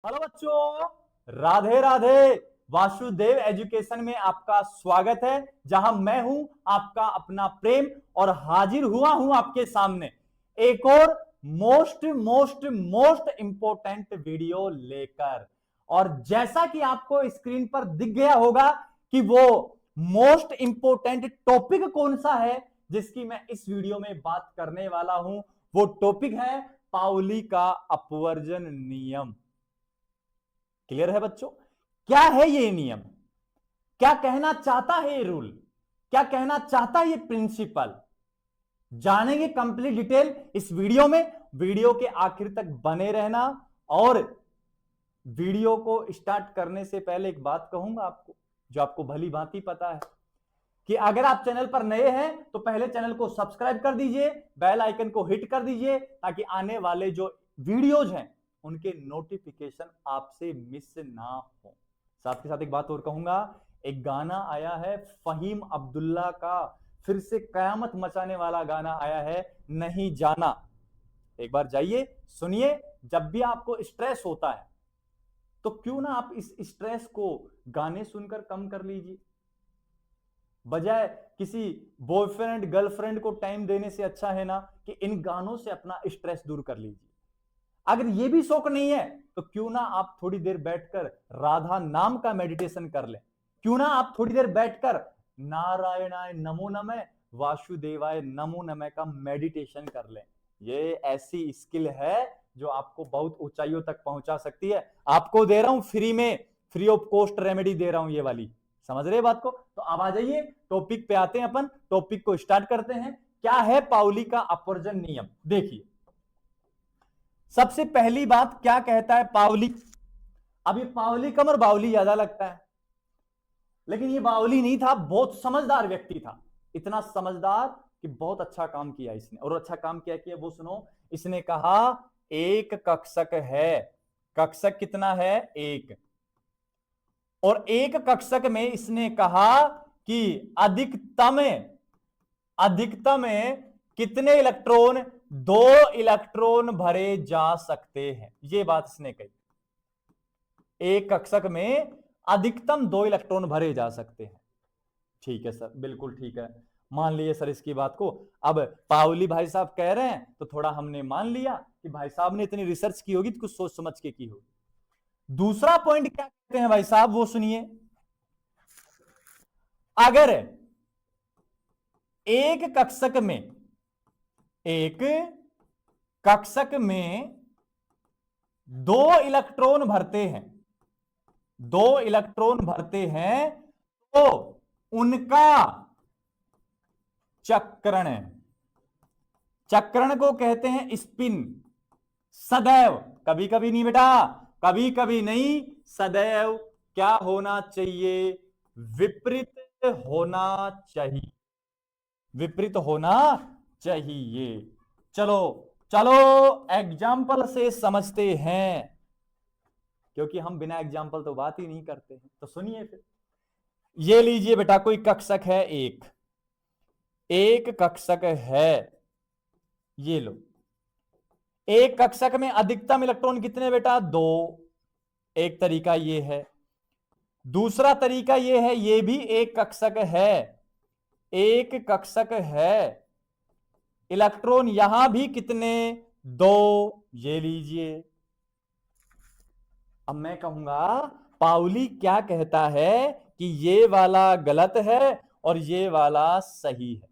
Hello बच्चों, Radhe Radhe. Vasudev education में आपका स्वागत है, जहां मैं हूं आपका अपना प्रेम और हाजिर हुआ हूं आपके सामने एक और most most most important video लेकर। और जैसा कि आपको स्क्रीन पर दिख गया होगा कि वो मोस्ट इंपॉर्टेंट टॉपिक कौन सा है जिसकी मैं इस वीडियो में बात करने वाला हूं, वो टॉपिक है पाउली का अपवर्जन नियम। क्लियर है बच्चों? क्या है ये नियम, क्या कहना चाहता है ये रूल, क्या कहना चाहता है ये प्रिंसिपल, जानेंगे कंप्लीट डिटेल इस वीडियो में। वीडियो के आखिर तक बने रहना। और वीडियो को स्टार्ट करने से पहले एक बात कहूंगा आपको, जो आपको भली भांति पता है कि अगर आप चैनल पर नए हैं तो पहले चैनल को सब्सक्राइब कर दीजिए, बेल आइकन को हिट कर दीजिए, ताकि आने वाले जो वीडियोज हैं उनके नोटिफिकेशन आपसे मिस ना हो। साथ के साथ एक बात और कहूंगा, एक गाना आया है फहीम अब्दुल्ला का, फिर से कयामत मचाने वाला गाना आया है, नहीं जाना। एक बार जाइए सुनिए। जब भी आपको स्ट्रेस होता है तो क्यों ना आप इस स्ट्रेस को गाने सुनकर कम कर लीजिए, बजाय किसी बॉयफ्रेंड गर्लफ्रेंड को टाइम देने से अच्छा है ना कि इन गानों से अपना स्ट्रेस दूर कर लीजिए। अगर ये भी शौक नहीं है तो क्यों ना आप थोड़ी देर बैठकर राधा नाम का मेडिटेशन कर लें, क्यों ना आप थोड़ी देर बैठकर नारायणाय नमो नमः, वासुदेवाय नमो नमः का मेडिटेशन कर लें। ये ऐसी स्किल है जो आपको बहुत ऊंचाइयों तक पहुंचा सकती है। आपको दे रहा हूं फ्री में, फ्री ऑफ कॉस्ट रेमेडी दे रहा हूं ये वाली। समझ रहे बात को? तो अब आ जाइए टॉपिक पे आते हैं, अपन टॉपिक को स्टार्ट करते हैं। क्या है पाउली का अपवर्जन नियम? देखिए, सबसे पहली बात क्या कहता है पाउली। अब ये पाउली कम और बाउली ज्यादा लगता है, लेकिन ये बाउली नहीं था, बहुत समझदार व्यक्ति था। इतना समझदार कि बहुत अच्छा काम किया इसने। और अच्छा काम क्या किया वो सुनो। इसने कहा एक कक्षक है। कक्षक कितना है? एक। और एक कक्षक में इसने कहा कि अधिकतम अधिकतम कितने इलेक्ट्रॉन? 2 इलेक्ट्रॉन भरे जा सकते हैं। ये बात इसने कही। एक कक्षक में अधिकतम 2 इलेक्ट्रॉन भरे जा सकते हैं। ठीक है सर, बिल्कुल ठीक है, मान लिए सर इसकी बात को। अब पाउली भाई साहब कह रहे हैं तो थोड़ा हमने मान लिया कि भाई साहब ने इतनी रिसर्च की होगी तो कुछ सोच समझ के की होगी। दूसरा पॉइंट क्या कहते हैं भाई साहब, वो सुनिए। अगर एक कक्षक में 2 इलेक्ट्रॉन भरते हैं, 2 इलेक्ट्रॉन भरते हैं, तो उनका चक्रण को कहते हैं स्पिन। सदैव, कभी कभी नहीं बेटा, कभी कभी नहीं, सदैव क्या होना चाहिए? विपरीत होना चाहिए, विपरीत होना चाहिए। चलो चलो एग्जाम्पल से समझते हैं, क्योंकि हम बिना एग्जाम्पल तो बात ही नहीं करते हैं। तो सुनिए फिर। ये लीजिए बेटा, कोई कक्षक है, एक कक्षक है, ये लो। एक कक्षक में अधिकतम इलेक्ट्रॉन कितने बेटा? 2। एक तरीका ये है। दूसरा तरीका ये है, ये भी एक कक्षक है, एक कक्षक है, इलेक्ट्रॉन यहां भी कितने? 2। ये लीजिए। अब मैं कहूंगा पाउली क्या कहता है कि ये वाला गलत है और ये वाला सही है,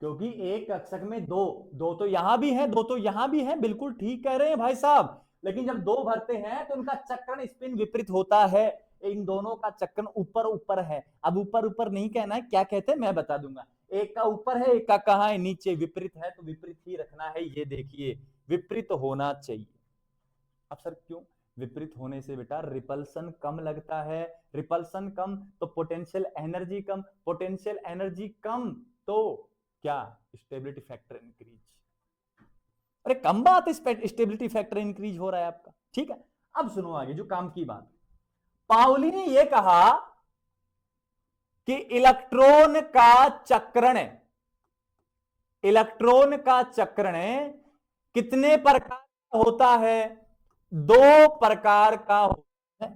क्योंकि एक कक्षक में दो दो तो यहां भी है, दो तो यहां भी है। बिल्कुल ठीक कह रहे हैं भाई साहब, लेकिन जब 2 भरते हैं तो उनका चक्रण स्पिन विपरीत होता है। इन दोनों का चक्रण ऊपर ऊपर है। अब ऊपर ऊपर नहीं कहना है, क्या कहते हैं मैं बता दूंगा। एक का ऊपर है, एक का कहां है? नीचे। विपरीत है तो विपरीत ही रखना है। ये देखिए, विपरीत होना चाहिए। अब सर क्यों? विपरीत होने से बेटा रिपल्सन कम लगता है, रिपल्सन कम तो पोटेंशियल एनर्जी कम, पोटेंशियल एनर्जी कम तो क्या? Stability factor increase. अरे कम बात, स्टेबिलिटी फैक्टर इंक्रीज हो रहा है आपका। ठीक है, अब सुनो आगे जो काम की बात। पाउली ने यह कहा कि इलेक्ट्रॉन का चक्रण कितने प्रकार का होता है? दो प्रकार का होता है।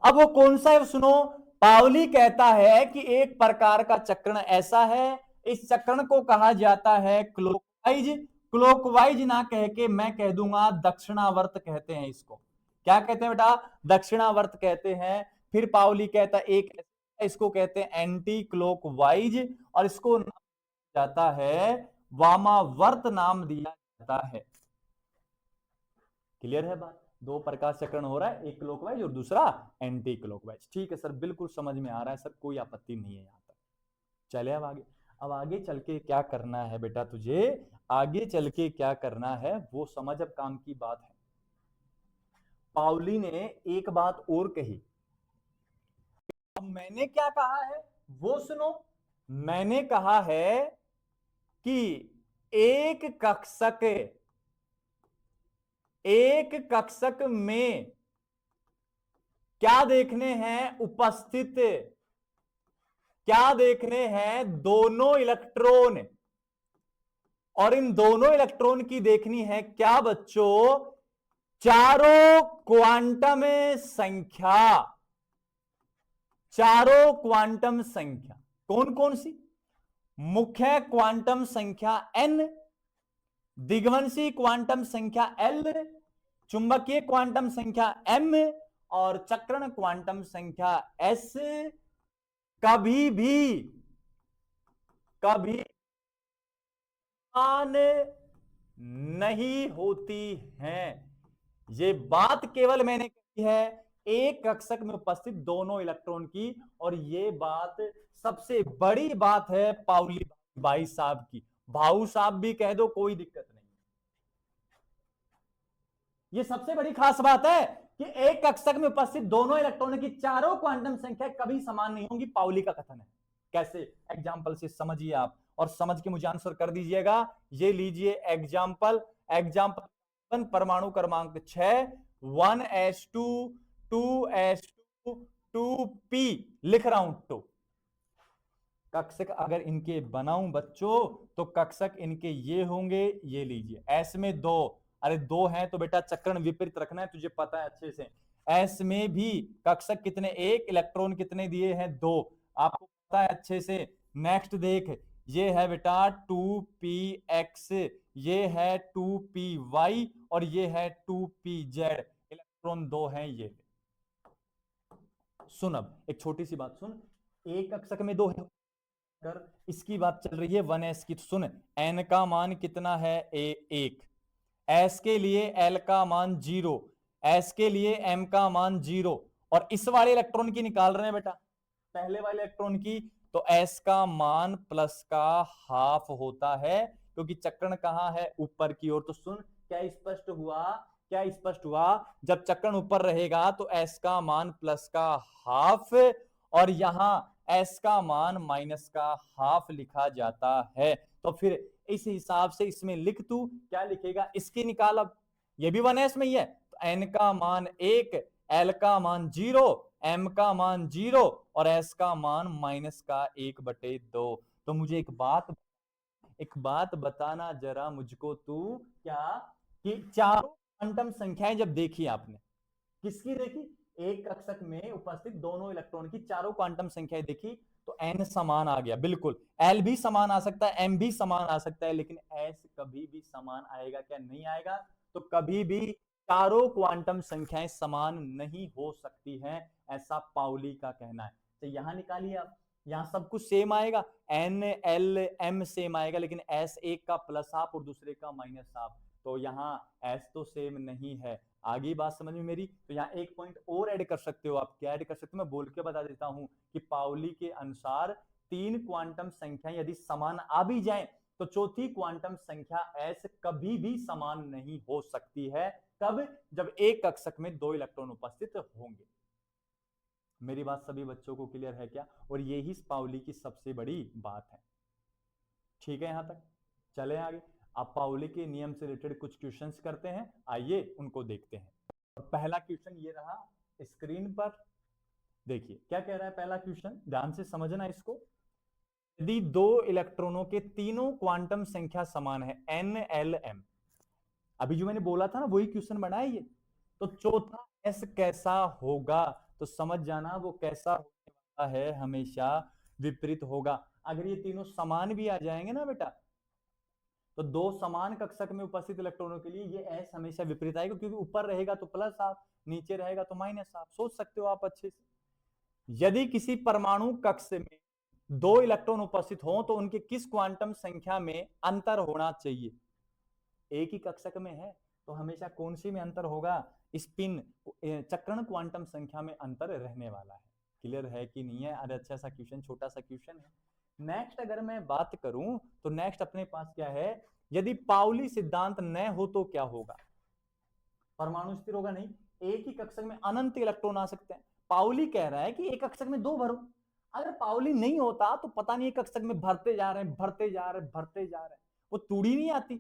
अब वो कौन सा है सुनो। पावली कहता है कि एक प्रकार का चक्रण ऐसा है, इस चक्रण को कहा जाता है क्लॉकवाइज। क्लॉकवाइज ना कह के मैं कह दूंगा दक्षिणावर्त कहते हैं इसको। क्या कहते हैं बेटा? दक्षिणावर्त कहते हैं। फिर पावली कहता है एक इसको कहते हैं एंटी क्लॉकवाइज, और इसको जाता है वामावर्त नाम दिया जाता है। क्लियर है बात? दो प्रकार चक्रण हो रहा है, एक क्लॉकवाइज और दूसरा एंटी क्लॉकवाइज। ठीक है सर, बिल्कुल समझ में आ रहा है सर, कोई आपत्ति नहीं है यहां तक। चले अब आगे। अब आगे चल के क्या करना है बेटा तुझे? आगे चल के क्या करना है वो समझ, अब काम की बात है। पाउली ने एक बात और कही। अब मैंने क्या कहा है वो सुनो। मैंने कहा है कि एक कक्षक में क्या देखने हैं? उपस्थित क्या देखने हैं? दोनों इलेक्ट्रॉन। और इन दोनों इलेक्ट्रॉन की देखनी है क्या बच्चों? चारों क्वांटम संख्या। चारों क्वांटम संख्या कौन कौन सी? मुख्य क्वांटम संख्या n, दिग्वंशी क्वांटम संख्या l, चुंबकीय क्वांटम संख्या m और चक्रण क्वांटम संख्या s कभी समान नहीं होती हैं। ये बात केवल मैंने कही है एक कक्षक में उपस्थित दोनों इलेक्ट्रॉन की, और ये बात सबसे बड़ी बात है पाउली भाई साहब की। भाऊ साहब भी कह दो, कोई दिक्कत नहीं। ये सबसे बड़ी खास बात है कि एक कक्षक में उपस्थित दोनों इलेक्ट्रॉनों की चारों क्वांटम संख्या कभी समान नहीं होंगी। पाउली का कथन है। कैसे? एग्जाम्पल से समझिए आप, और समझ के मुझे आंसर कर दीजिएगा। ये लीजिए एग्जाम्पल। एग्जाम्पल परमाणु क्रमांक 6 1s2 2s2 2p लिख रहा हूं। तो कक्षक अगर इनके बनाऊं बच्चों तो कक्षक इनके ये होंगे। ये लीजिए एस में 2, अरे 2 हैं तो बेटा चक्रण विपरीत रखना है, तुझे पता है अच्छे से। एस में भी कक्षक कितने? एक, इलेक्ट्रॉन कितने दिए हैं? 2, आपको पता है अच्छे से। नेक्स्ट देख, ये है बेटा 2px, ये है 2py और ये है 2pz। इलेक्ट्रॉन 2 हैं ये। सुन, अब एक छोटी सी बात सुन। एक कक्षक में 2 है कर इसकी बात चल रही है 1s की। तो सुन, n का मान कितना है? 1, s के लिए l का मान 0, s के लिए m का मान 0, और इस वाले इलेक्ट्रॉन की निकाल रहे हैं बेटा, पहले वाले इलेक्ट्रॉन की। तो s का मान प्लस का हाफ होता है, क्योंकि चक्रण कहां है? ऊपर की ओर। तो सुन, क्या स्पष्ट हुआ? क्या स्पष्ट हुआ? जब चक्रण ऊपर रहेगा तो s का मान प्लस का हाफ, और यहां s का मान माइनस का हाफ लिखा जाता है। तो फिर इस हिसाब से इसमें लिख, तू क्या लिखेगा? इसकी निकाल। अब ये भी 1s में ही है, तो n का मान 1, l का मान 0, m का मान 0 और s का मान माइनस का 1/2। तो मुझे एक बात बताना जरा मुझको तू, क्या कि चारों क्वांटम संख्याएं जब देखी आपने, किसकी देखी? एक कक्षक में उपस्थित दोनों इलेक्ट्रॉन की चारों क्वांटम संख्याएं देखी, तो n समान आ गया। बिल्कुल, l भी समान आ सकता है, m भी समान आ सकता है, लेकिन s कभी भी समान आएगा क्या? नहीं आएगा। तो कभी भी चारों क्वांटम संख्याएं समान नहीं हो सकती हैं, ऐसा पाउली का कहना है। तो यहां निकालिए आप, यहां सब कुछ सेम आएगा, n l m सेम आएगा, लेकिन s एक का प्लस हाफ और दूसरे का माइनस हाफ। तो यहाँ s तो सेम नहीं है। आगे बात समझ में मेरी? तो यहाँ एक पॉइंट और ऐड कर सकते हो आप। क्या ऐड कर सकते हो? मैं बोल के बता देता हूं कि पाउली के अनुसार 3 क्वांटम संख्या यदि समान आ भी जाए तो चौथी क्वांटम संख्या s कभी भी समान नहीं हो सकती है। कब? जब एक कक्षक में 2 इलेक्ट्रॉन उपस्थित होंगे। मेरी बात सभी बच्चों को क्लियर है क्या? और यही पाउली की सबसे बड़ी बात है। ठीक है यहां तक? चले आगे। आप पाउली के नियम से रिलेटेड कुछ क्वेश्चंस करते हैं, आइए उनको देखते हैं। पहला क्वेश्चन ये रहा स्क्रीन पर, देखिए क्या कह रहा है पहला क्वेश्चन, ध्यान से समझना इसको। यदि 2 इलेक्ट्रॉनों के तीनों क्वांटम संख्या समान है n l m, अभी जो मैंने बोला था ना वही क्वेश्चन बना है ये। तो चौथा एस कैसा होगा, तो समझ जाना वो कैसा होने वाला है, हमेशा विपरीत होगा। अगर ये तीनों समान भी आ जाएंगे ना बेटा, तो दो समान कक्षक में उपस्थित इलेक्ट्रॉनों के लिए ये एस हमेशा विपरीत आएगा, क्योंकि ऊपर रहेगा तो प्लस आप, नीचे रहेगा तो माइनस आप। सोच सकते हो आप अच्छे से। यदि किसी परमाणु कक्ष में दो इलेक्ट्रॉन उपस्थित हो तो उनके किस क्वांटम संख्या में अंतर होना चाहिए? एक ही कक्षक में है तो हमेशा कौन सी में अंतर होगा? स्पिन चक्रण क्वांटम संख्या में अंतर रहने वाला है। क्लियर है कि नहीं है? अरे अच्छा सा क्वेश्चन, छोटा सा क्वेश्चन है। नेक्स्ट अगर मैं बात करूं तो नेक्स्ट अपने पास क्या है, यदि पाउली सिद्धांत न हो तो क्या होगा? परमाणु स्थिर होगा नहीं, एक ही कक्षक में अनंत इलेक्ट्रॉन आ सकते हैं। पाउली कह रहा है कि एक कक्षक में दो भरो। अगर पाउली नहीं होता तो पता नहीं एक कक्षक में भरते जा रहे हैं, भरते जा रहे हैं, भरते जा रहे हैं। वो तूड़ी नहीं आती,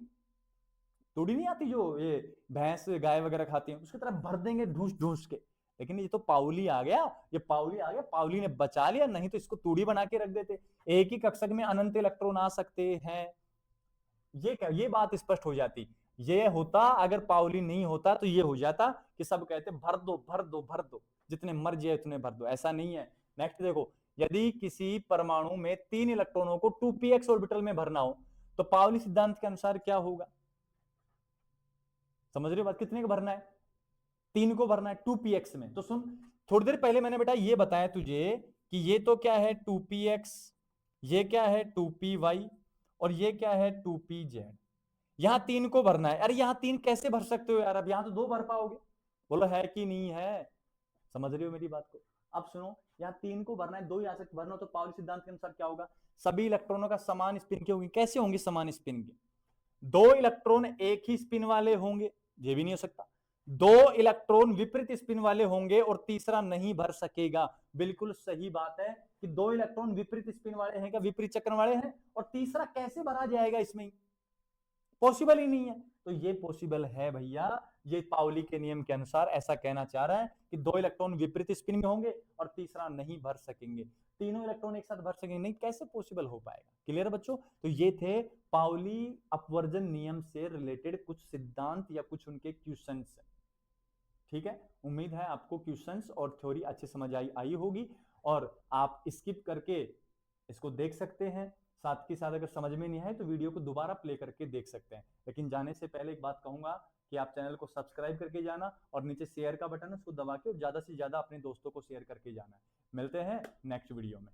तूड़ी नहीं आती जो ये भैंस गाय वगैरह खाती हैं, उसकी तरह भर देंगे ढूंस ढूंस के। लेकिन ये तो पाउली आ गया, ये पाउली आ गया, पाउली ने बचा लिया, नहीं तो इसको तूड़ी बना के रख देते। एक ही कक्षक में अनंत इलेक्ट्रॉन आ सकते हैं, ये क्या, ये बात स्पष्ट हो जाती। ये होता अगर पाउली नहीं होता तो ये हो जाता कि सब कहते भर दो भर दो भर दो, जितने मर्जी है उतने भर दो। ऐसा नहीं है। नेक्स्ट देखो, यदि किसी परमाणु में 3 इलेक्ट्रॉनों को 2px ऑर्बिटल में भरना हो तो पाउली सिद्धांत के अनुसार क्या होगा? समझ रहे हो बात? कितने को भरना है? 3 को भरना है 2px में। तो सुन, थोड़ी देर पहले मैंने बेटा ये बताया तुझे कि ये तो क्या है 2px, ये क्या है 2py, और ये क्या है 2pz। यहां 3 को भरना है। अरे यहां 3 कैसे भर सकते हो यार? अब यहां तो 2 भर पाओगे। बोलो है कि नहीं है? समझ रहे हो मेरी बात को? अब सुनो, यहां 3 को भरना है, 2 यहां से भरना हो तो पाउली सिद्धांत के अनुसार क्या होगा? सभी इलेक्ट्रॉनों का समान स्पिन की होगी। कैसे होंगे समान स्पिन की? 2 इलेक्ट्रॉन एक ही स्पिन वाले होंगे, ये भी नहीं हो सकता। 2 इलेक्ट्रॉन विपरीत स्पिन वाले होंगे और तीसरा नहीं भर सकेगा। बिल्कुल सही बात है कि 2 इलेक्ट्रॉन विपरीत स्पिन वाले हैं, क्या विपरीत चक्र वाले हैं, और तीसरा कैसे भरा जाएगा? इसमें पॉसिबल ही नहीं है। तो ये पॉसिबल है भैया, ये पाउली के नियम के अनुसार ऐसा कहना चाह रहा है कि 2 इलेक्ट्रॉन विपरीत स्पिन में होंगे और तीसरा नहीं भर सकेंगे। तीनों इलेक्ट्रॉन एक साथ भर सकेंगे नहीं, कैसे पॉसिबल हो पाएगा? क्लियर बच्चों? तो ये थे पाउली अपवर्जन नियम से रिलेटेड कुछ सिद्धांत या कुछ उनके क्वेश्चंस। ठीक है, उम्मीद है आपको क्वेश्चंस और थ्योरी अच्छे समझ आई होगी, और आप स्किप करके इसको देख सकते हैं। साथ के साथ अगर समझ में नहीं आए तो वीडियो को दोबारा प्ले करके देख सकते हैं। लेकिन जाने से पहले एक बात कहूंगा कि आप चैनल को सब्सक्राइब करके जाना, और नीचे शेयर का बटन है उसको दबा के और ज्यादा से ज्यादा अपने दोस्तों को शेयर करके जाना। मिलते हैं नेक्स्ट वीडियो में।